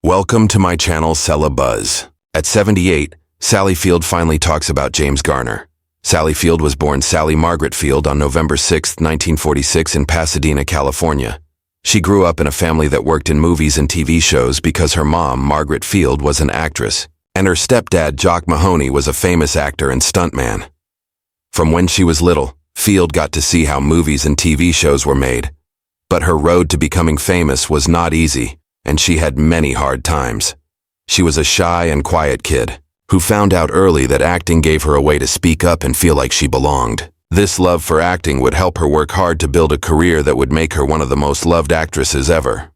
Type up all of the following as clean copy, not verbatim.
Welcome to my channel, Sella Buzz. At 78, Sally Field finally talks about James Garner. Sally Field was born Sally Margaret Field on November 6, 1946 in Pasadena, California. She grew up in a family that worked in movies and TV shows because her mom, Margaret Field, was an actress, and her stepdad, Jock Mahoney, was a famous actor and stuntman. From when she was little, Field got to see how movies and TV shows were made. But her road to becoming famous was not easy, and she had many hard times. She was a shy and quiet kid who found out early that acting gave her a way to speak up and feel like she belonged. This love for acting would help her work hard to build a career that would make her one of the most loved actresses ever.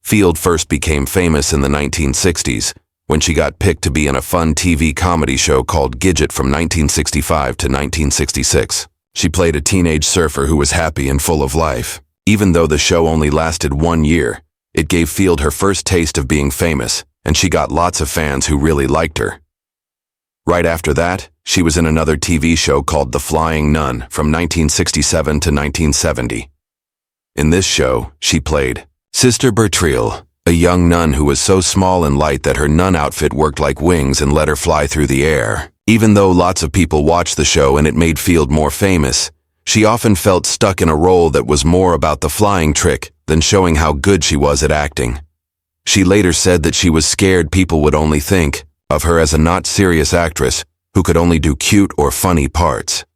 Field first became famous in the 1960s when she got picked to be in a fun TV comedy show called Gidget from 1965 to 1966. She played a teenage surfer who was happy and full of life. Even though the show only lasted 1 year, it gave Field her first taste of being famous, and she got lots of fans who really liked her. Right after that, she was in another TV show called The Flying Nun from 1967 to 1970. In this show, she played Sister Bertrille, a young nun who was so small and light that her nun outfit worked like wings and let her fly through the air. Even though lots of people watched the show and it made Field more famous, she often felt stuck in a role that was more about the flying trick than showing how good she was at acting. She later said that she was scared people would only think of her as a not-serious actress who could only do cute or funny parts.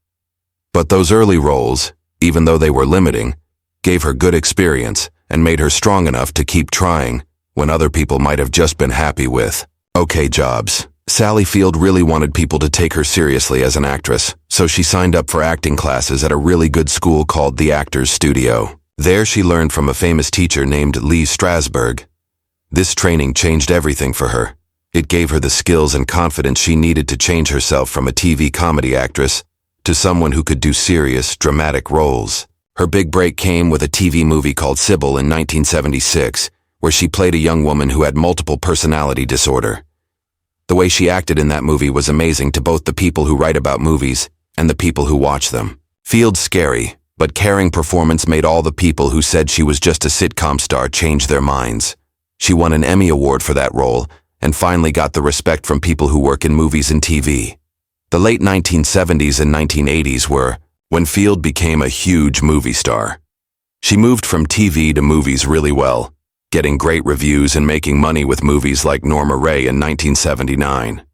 But those early roles, even though they were limiting, gave her good experience and made her strong enough to keep trying when other people might have just been happy with okay jobs. Sally Field really wanted people to take her seriously as an actress, so she signed up for acting classes at a really good school called the Actors Studio. There she learned from a famous teacher named Lee Strasberg. This training changed everything for her. It gave her the skills and confidence she needed to change herself from a TV comedy actress to someone who could do serious, dramatic roles. Her big break came with a TV movie called Sybil in 1976, where she played a young woman who had multiple personality disorder. The way she acted in that movie was amazing to both the people who write about movies and the people who watch them. Field's scary, but caring performance made all the people who said she was just a sitcom star change their minds. She won an Emmy Award for that role and finally got the respect from people who work in movies and TV. The late 1970s and 1980s were when Field became a huge movie star. She moved from TV to movies really well, getting great reviews and making money with movies like Norma Rae in 1979.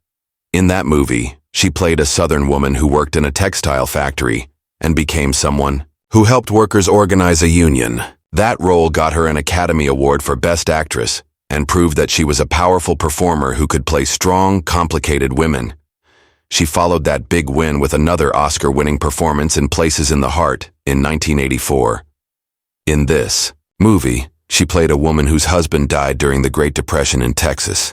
In that movie, she played a Southern woman who worked in a textile factory and became someone who helped workers organize a union. That role got her an Academy Award for Best Actress and proved that she was a powerful performer who could play strong, complicated women. She followed that big win with another Oscar-winning performance in Places in the Heart in 1984. In this movie, she played a woman whose husband died during the Great Depression in Texas.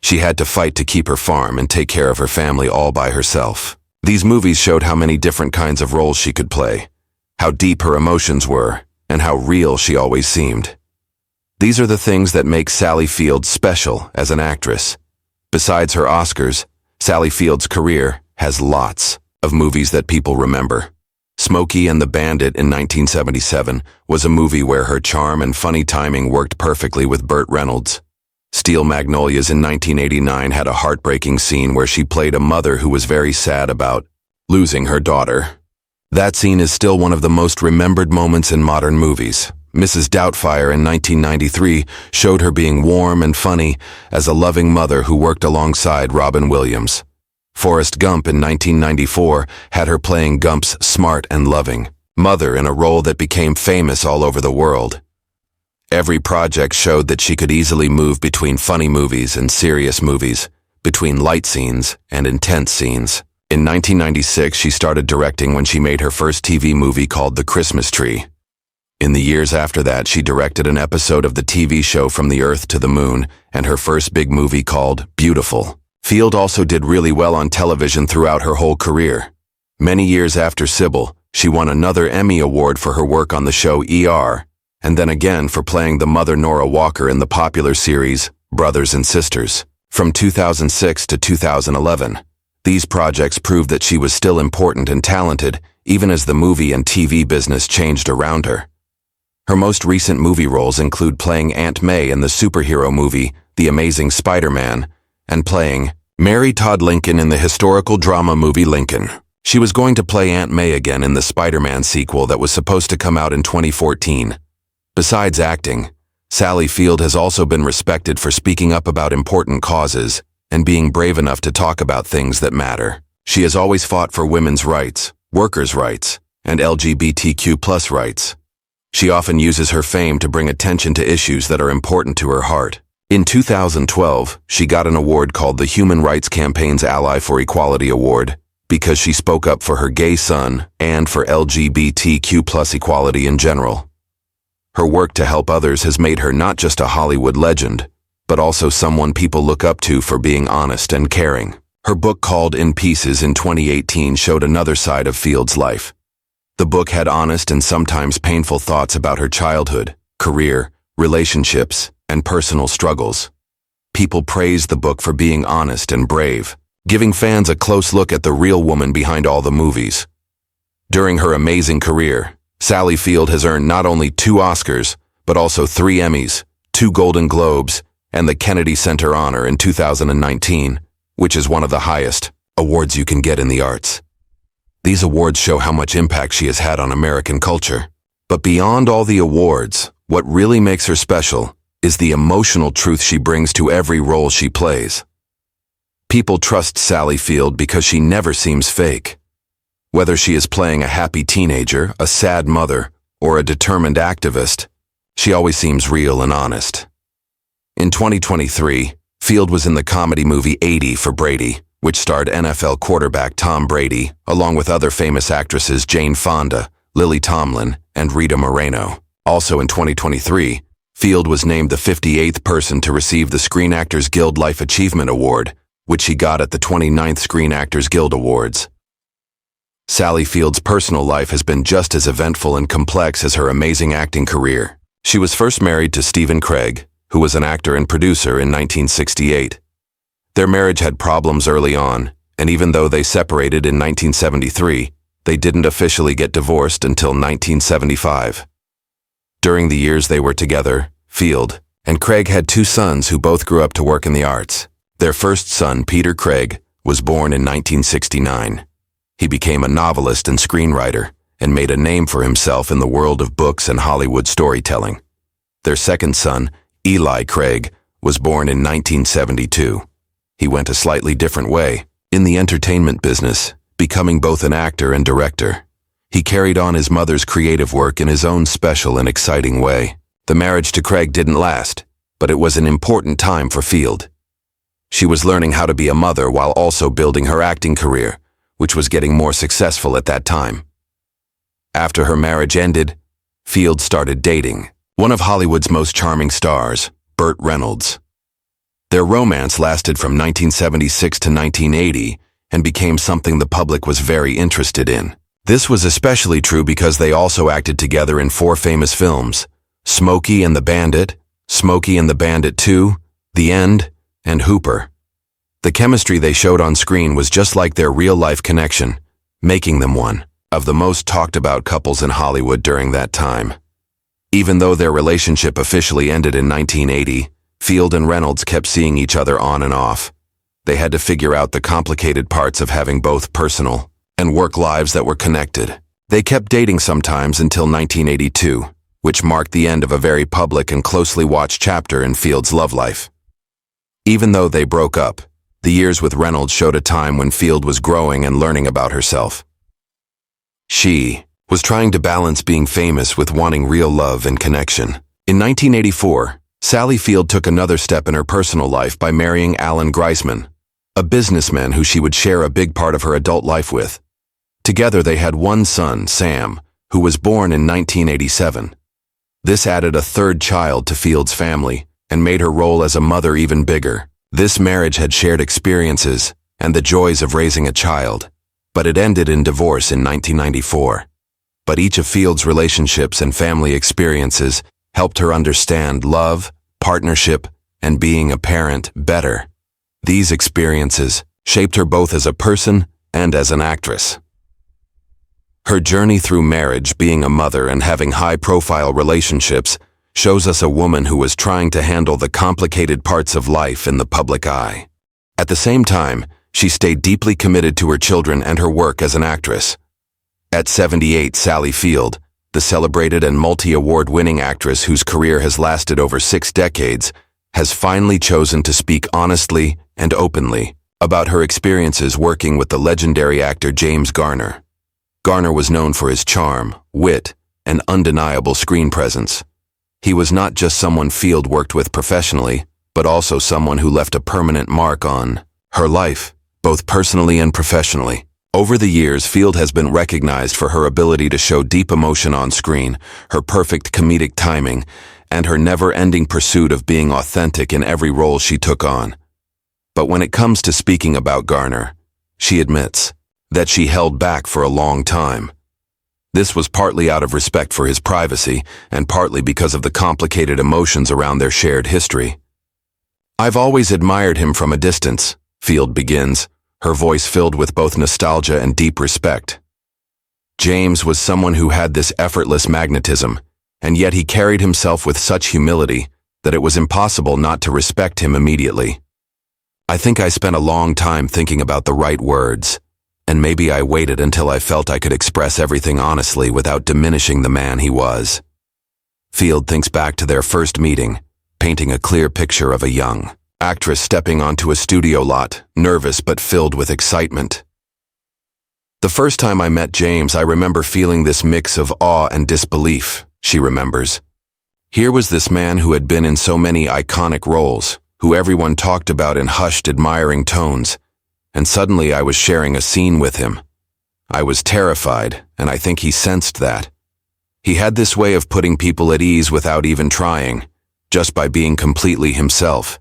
She had to fight to keep her farm and take care of her family all by herself. These movies showed how many different kinds of roles she could play, how deep her emotions were, and how real she always seemed. These are the things that make Sally Field special as an actress. Besides her Oscars, Sally Field's career has lots of movies that people remember. Smokey and the Bandit in 1977 was a movie where her charm and funny timing worked perfectly with Burt Reynolds. Steel Magnolias in 1989 had a heartbreaking scene where she played a mother who was very sad about losing her daughter. That scene is still one of the most remembered moments in modern movies. Mrs. Doubtfire in 1993 showed her being warm and funny as a loving mother who worked alongside Robin Williams. Forrest Gump in 1994 had her playing Gump's smart and loving mother in a role that became famous all over the world. Every project showed that she could easily move between funny movies and serious movies, between light scenes and intense scenes. In 1996, she started directing when she made her first TV movie called The Christmas Tree. In the years after that, she directed an episode of the TV show From the Earth to the Moon and her first big movie called Beautiful. Field also did really well on television throughout her whole career. Many years after Sybil, she won another Emmy Award for her work on the show ER, and then again for playing the mother Nora Walker in the popular series Brothers and Sisters. From 2006 to 2011, these projects proved that she was still important and talented, even as the movie and TV business changed around her. Her most recent movie roles include playing Aunt May in the superhero movie The Amazing Spider-Man and playing Mary Todd Lincoln in the historical drama movie Lincoln. She was going to play Aunt May again in the Spider-Man sequel that was supposed to come out in 2014. Besides acting, Sally Field has also been respected for speaking up about important causes and being brave enough to talk about things that matter. She has always fought for women's rights, workers' rights, and LGBTQ+ rights. She often uses her fame to bring attention to issues that are important to her heart. In 2012, she got an award called the Human Rights Campaign's Ally for Equality Award because she spoke up for her gay son and for LGBTQ+ equality in general. Her work to help others has made her not just a Hollywood legend, but also someone people look up to for being honest and caring. Her book called In Pieces in 2018 showed another side of Field's life. The book had honest and sometimes painful thoughts about her childhood, career, relationships, and personal struggles. People praised the book for being honest and brave, giving fans a close look at the real woman behind all the movies. During her amazing career, Sally Field has earned not only 2 Oscars, but also 3 Emmys, 2 Golden Globes, and the Kennedy Center Honor in 2019, which is one of the highest awards you can get in the arts. These awards show how much impact she has had on American culture. But beyond all the awards, what really makes her special is the emotional truth she brings to every role she plays. People trust Sally Field because she never seems fake. Whether she is playing a happy teenager, a sad mother, or a determined activist, she always seems real and honest. In 2023, Field was in the comedy movie 80 for Brady, which starred NFL quarterback Tom Brady, along with other famous actresses Jane Fonda, Lily Tomlin, and Rita Moreno. Also in 2023, Field was named the 58th person to receive the Screen Actors Guild Life Achievement Award, which she got at the 29th Screen Actors Guild Awards. Sally Field's personal life has been just as eventful and complex as her amazing acting career. She was first married to Stephen Craig, who was an actor and producer in 1968. Their marriage had problems early on, and even though they separated in 1973, they didn't officially get divorced until 1975. During the years they were together, Field and Craig had 2 sons who both grew up to work in the arts. Their first son, Peter Craig, was born in 1969. He became a novelist and screenwriter and made a name for himself in the world of books and Hollywood storytelling. Their second son, Eli Craig, was born in 1972. He went a slightly different way, in the entertainment business, becoming both an actor and director. He carried on his mother's creative work in his own special and exciting way. The marriage to Craig didn't last, but it was an important time for Field. She was learning how to be a mother while also building her acting career, which was getting more successful at that time. After her marriage ended, Field started dating one of Hollywood's most charming stars, Burt Reynolds. Their romance lasted from 1976 to 1980 and became something the public was very interested in. This was especially true because they also acted together in 4 famous films: Smokey and the Bandit, Smokey and the Bandit 2, The End, and Hooper. The chemistry they showed on screen was just like their real-life connection, making them one of the most talked-about couples in Hollywood during that time. Even though their relationship officially ended in 1980, Field and Reynolds kept seeing each other on and off. They had to figure out the complicated parts of having both personal and work lives that were connected. They kept dating sometimes until 1982, which marked the end of a very public and closely watched chapter in Field's love life. Even though they broke up, the years with Reynolds showed a time when Field was growing and learning about herself. She was trying to balance being famous with wanting real love and connection. In 1984, Sally Field took another step in her personal life by marrying Alan Greisman, a businessman who she would share a big part of her adult life with. Together they had 1 son, Sam, who was born in 1987. This added a 3rd child to Field's family and made her role as a mother even bigger. This marriage had shared experiences and the joys of raising a child, but it ended in divorce in 1994. But each of Field's relationships and family experiences helped her understand love, partnership, and being a parent better. These experiences shaped her both as a person and as an actress. Her journey through marriage, being a mother, and having high-profile relationships shows us a woman who was trying to handle the complicated parts of life in the public eye. At the same time, she stayed deeply committed to her children and her work as an actress. At 78, Sally Field, the celebrated and multi-award-winning actress whose career has lasted over 6 decades, has finally chosen to speak honestly and openly about her experiences working with the legendary actor James Garner. Garner was known for his charm, wit, and undeniable screen presence. He was not just someone Field worked with professionally, but also someone who left a permanent mark on her life, both personally and professionally. Over the years, Field has been recognized for her ability to show deep emotion on screen, her perfect comedic timing, and her never-ending pursuit of being authentic in every role she took on. But when it comes to speaking about Garner, she admits that she held back for a long time. This was partly out of respect for his privacy, and partly because of the complicated emotions around their shared history. "I've always admired him from a distance," Field begins, her voice filled with both nostalgia and deep respect. James was someone who had this effortless magnetism, and yet he carried himself with such humility that it was impossible not to respect him immediately. "I think I spent a long time thinking about the right words, and maybe I waited until I felt I could express everything honestly without diminishing the man he was." Field thinks back to their first meeting, painting a clear picture of a young actress stepping onto a studio lot, nervous but filled with excitement. "The first time I met James, I remember feeling this mix of awe and disbelief," she remembers. "Here was this man who had been in so many iconic roles, who everyone talked about in hushed, admiring tones, and suddenly I was sharing a scene with him. I was terrified, and I think he sensed that. He had this way of putting people at ease without even trying, just by being completely himself.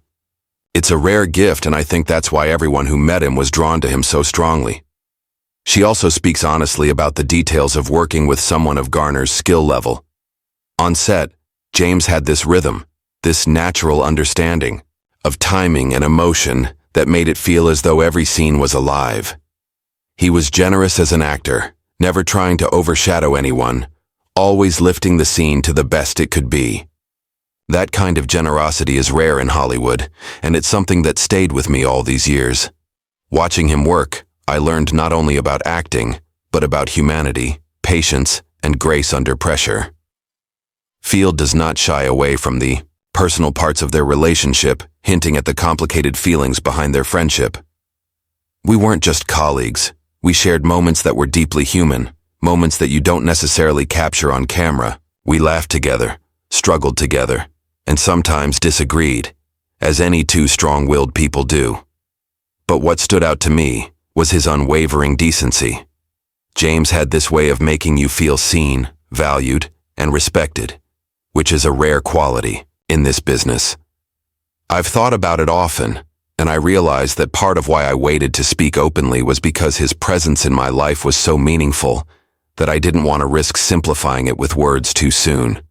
It's a rare gift, and I think that's why everyone who met him was drawn to him so strongly." She also speaks honestly about the details of working with someone of Garner's skill level. On set, James had this rhythm, this natural understanding of timing and emotion that made it feel as though every scene was alive. He was generous as an actor, never trying to overshadow anyone, always lifting the scene to the best it could be. That kind of generosity is rare in Hollywood, and it's something that stayed with me all these years. Watching him work, I learned not only about acting, but about humanity, patience, and grace under pressure. Field does not shy away from the personal parts of their relationship, hinting at the complicated feelings behind their friendship. "We weren't just colleagues. We shared moments that were deeply human, moments that you don't necessarily capture on camera. We laughed together, struggled together, and sometimes disagreed, as any two strong-willed people do. But what stood out to me was his unwavering decency. James had this way of making you feel seen, valued, and respected, which is a rare quality in this business. I've thought about it often, and I realized that part of why I waited to speak openly was because his presence in my life was so meaningful that I didn't want to risk simplifying it with words too soon."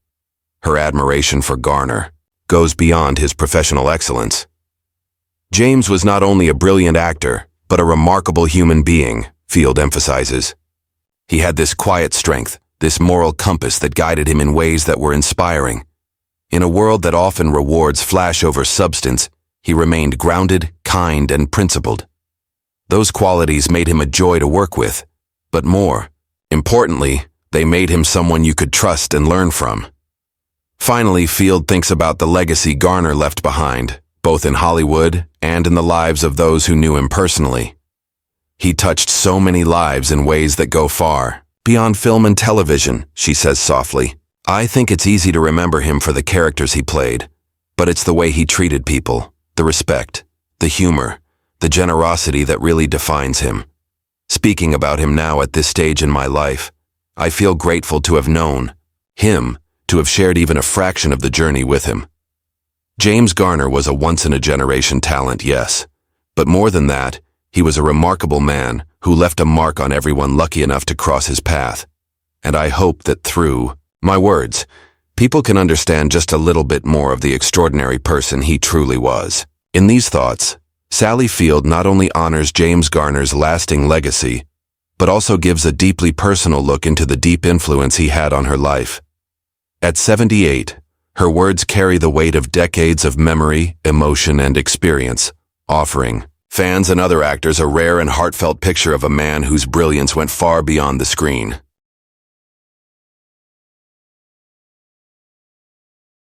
Her admiration for Garner goes beyond his professional excellence. "James was not only a brilliant actor, but a remarkable human being," Field emphasizes. "He had this quiet strength, this moral compass that guided him in ways that were inspiring. In a world that often rewards flash over substance, he remained grounded, kind, and principled. Those qualities made him a joy to work with, but more importantly, they made him someone you could trust and learn from." Finally, Field thinks about the legacy Garner left behind, both in Hollywood and in the lives of those who knew him personally. "He touched so many lives in ways that go far beyond film and television," she says softly. "I think it's easy to remember him for the characters he played, but it's the way he treated people, the respect, the humor, the generosity that really defines him. Speaking about him now at this stage in my life, I feel grateful to have known him, to have shared even a fraction of the journey with him." James Garner was a once-in-a-generation talent, yes, but more than that, he was a remarkable man who left a mark on everyone lucky enough to cross his path. And I hope that through my words, people can understand just a little bit more of the extraordinary person he truly was. In these thoughts, Sally Field not only honors James Garner's lasting legacy, but also gives a deeply personal look into the deep influence he had on her life. At 78, her words carry the weight of decades of memory, emotion, and experience, offering fans and other actors a rare and heartfelt picture of a man whose brilliance went far beyond the screen.